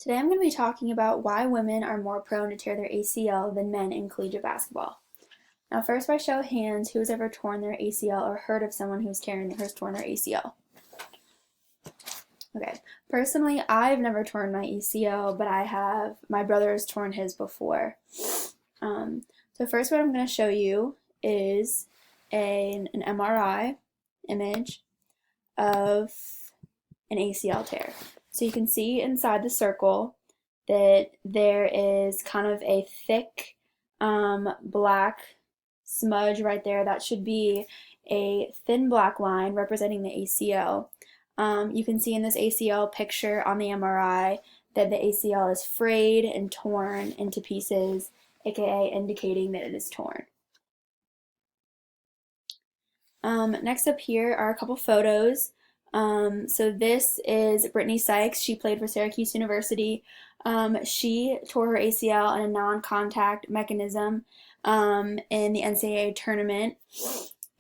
Today I'm going to be talking about why women are more prone to tear their ACL than men in collegiate basketball. Now, first, by show of hands, who has ever torn their ACL or heard of someone who's torn their ACL? Okay, personally, I've never torn my ACL, but my brother has torn his before. So first, what I'm going to show you is an MRI image of an ACL tear. So you can see inside the circle that there is kind of a thick black smudge right there. That should be a thin black line representing the ACL. You can see in this ACL picture on the MRI that the ACL is frayed and torn into pieces, aka indicating that it is torn. Next up here are a couple photos. So this is Brittany Sykes. She played for Syracuse University. She tore her ACL in a non-contact mechanism in the NCAA tournament.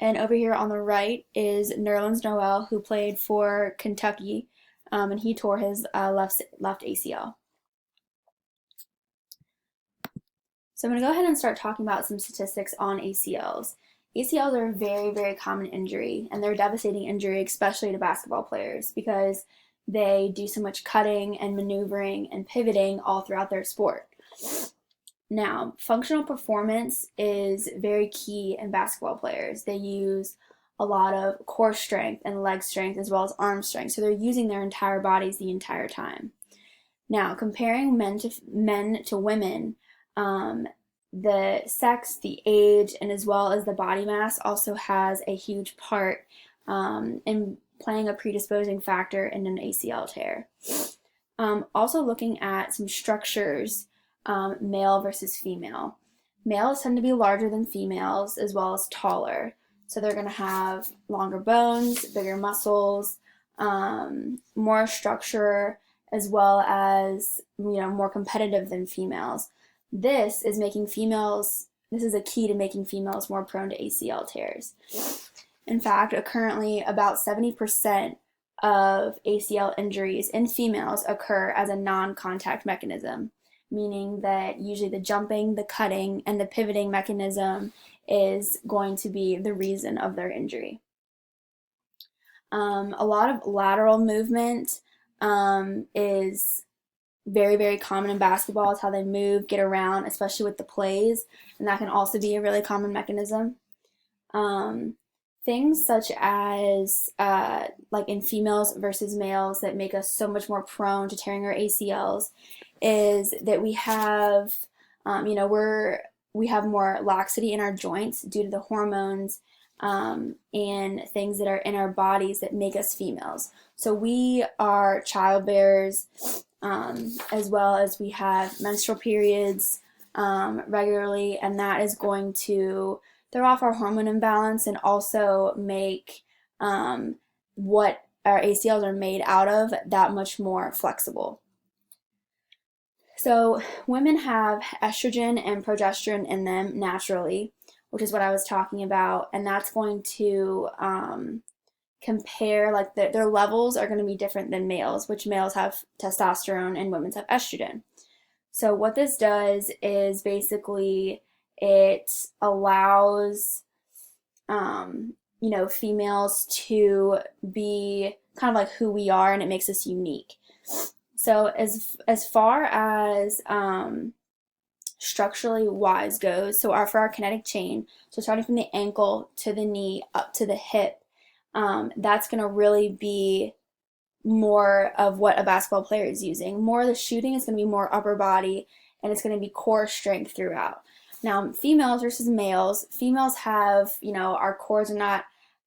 And over here on the right is Nerlens Noel, who played for Kentucky, and he tore his left ACL. So I'm going to go ahead and start talking about some statistics on ACLs. ACLs are a very, very common injury, and they're a devastating injury, especially to basketball players, because they do so much cutting and maneuvering and pivoting all throughout their sport. Now, functional performance is very key in basketball players. They use a lot of core strength and leg strength as well as arm strength, so they're using their entire bodies the entire time. Now, comparing men to women, the sex, the age, and as well as the body mass also has a huge part in playing a predisposing factor in an ACL tear. Also looking at some structures, male versus female. Males tend to be larger than females as well as taller. So they're going to have longer bones, bigger muscles, more structure, as well as more competitive than females. This is a key to making females more prone to ACL tears. In fact, currently about 70% of ACL injuries in females occur as a non-contact mechanism, meaning that usually the jumping, the cutting, and the pivoting mechanism is going to be the reason of their injury. A lot of lateral movement is very, very common in basketball. It's how they move, get around, especially with the plays, and that can also be a really common mechanism. Things such as like in females versus males that make us so much more prone to tearing our ACLs is that we have more laxity in our joints due to the hormones and things that are in our bodies that make us females. So we are childbearers, as well as we have menstrual periods regularly, and that is going to throw off our hormone imbalance and also make what our ACLs are made out of that much more flexible. So women have estrogen and progesterone in them naturally, which is what I was talking about, and that's going to compare, like their levels are going to be different than males, which males have testosterone and women have estrogen. So what this does is basically it allows females to be kind of like who we are, and it makes us unique. So as far as structurally wise goes, so for our kinetic chain, so starting from the ankle to the knee up to the hip, that's going to really be more of what a basketball player is using. More of the shooting is going to be more upper body, and it's going to be core strength throughout. Now, females versus males, females have, our cores are not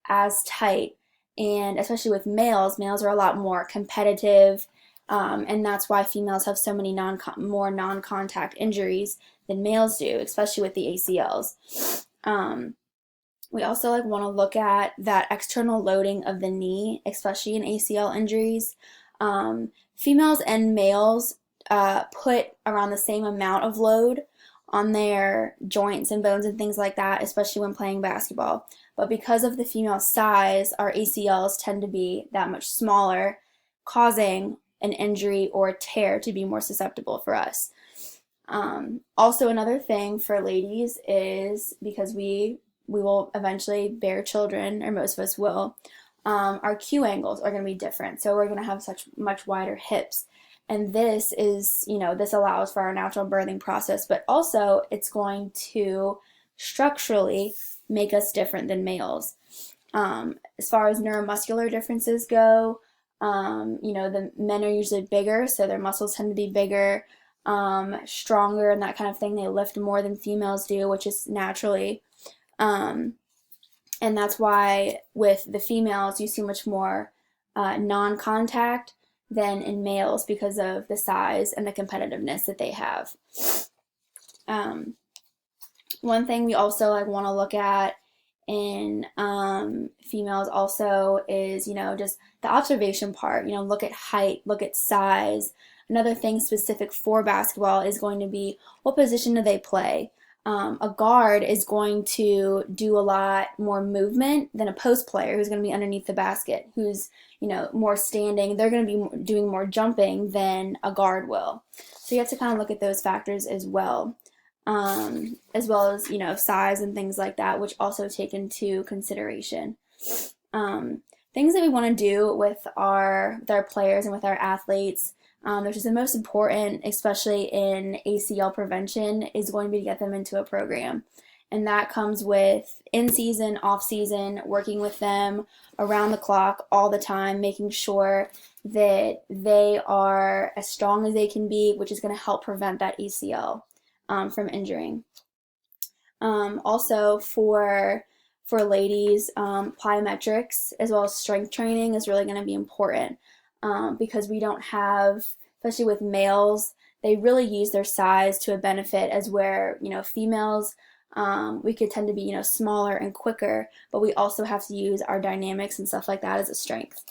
as tight, and especially with males are a lot more competitive, and that's why females have so many more non-contact injuries than males do, especially with the ACLs. We also want to look at that external loading of the knee, especially in ACL injuries. Females and males put around the same amount of load on their joints and bones and things like that, especially when playing basketball. But because of the female size, our ACLs tend to be that much smaller, causing an injury or a tear to be more susceptible for us. Also, another thing for ladies is because we will eventually bear children, or most of us will, our Q angles are going to be different. So we're going to have such much wider hips. And this is, this allows for our natural birthing process, but also it's going to structurally make us different than males. As far as neuromuscular differences go, the men are usually bigger, so their muscles tend to be bigger, stronger, and that kind of thing. They lift more than females do, which is naturally. And that's why with the females you see much more non-contact than in males because of the size and the competitiveness that they have. One thing we also want to look at in females also is just the observation part. Look at height, look at size. Another thing specific for basketball is going to be what position do they play. A guard is going to do a lot more movement than a post player who's going to be underneath the basket, who's more standing. They're going to be doing more jumping than a guard will. So you have to kind of look at those factors as well as size and things like that, which also take into consideration. Things that we want to do with our players and with our athletes, which is the most important, especially in ACL prevention, is going to be to get them into a program. And that comes with in-season, off-season, working with them around the clock all the time, making sure that they are as strong as they can be, which is going to help prevent that ACL from injuring. Also for ladies, plyometrics as well as strength training is really going to be important. Because we don't have, especially with males, they really use their size to a benefit, as where, females, we could tend to be, smaller and quicker, but we also have to use our dynamics and stuff like that as a strength.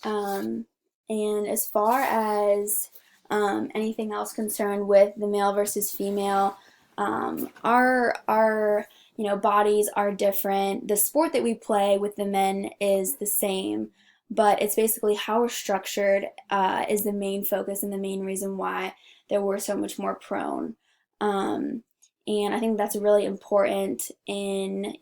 And as far as anything else concerned with the male versus female, our bodies are different. The sport that we play with the men is the same, but it's basically how we're structured is the main focus and the main reason why that we're so much more prone. And I think that's really important in,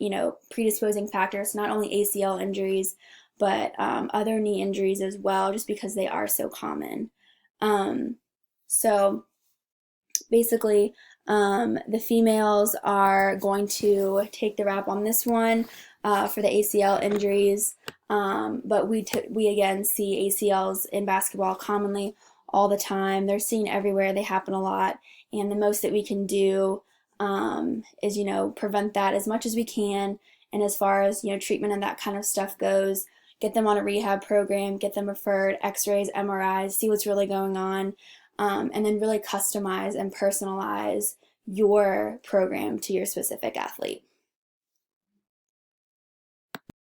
predisposing factors, not only ACL injuries, but other knee injuries as well, just because they are so common. So basically, the females are going to take the rap on this one for the ACL injuries, but we again see ACLs in basketball commonly all the time. They're seen everywhere. They happen a lot, and the most that we can do is prevent that as much as we can. And as far as treatment and that kind of stuff goes, get them on a rehab program, get them referred, X-rays, MRIs, see what's really going on, and then really customize and personalize your program to your specific athlete.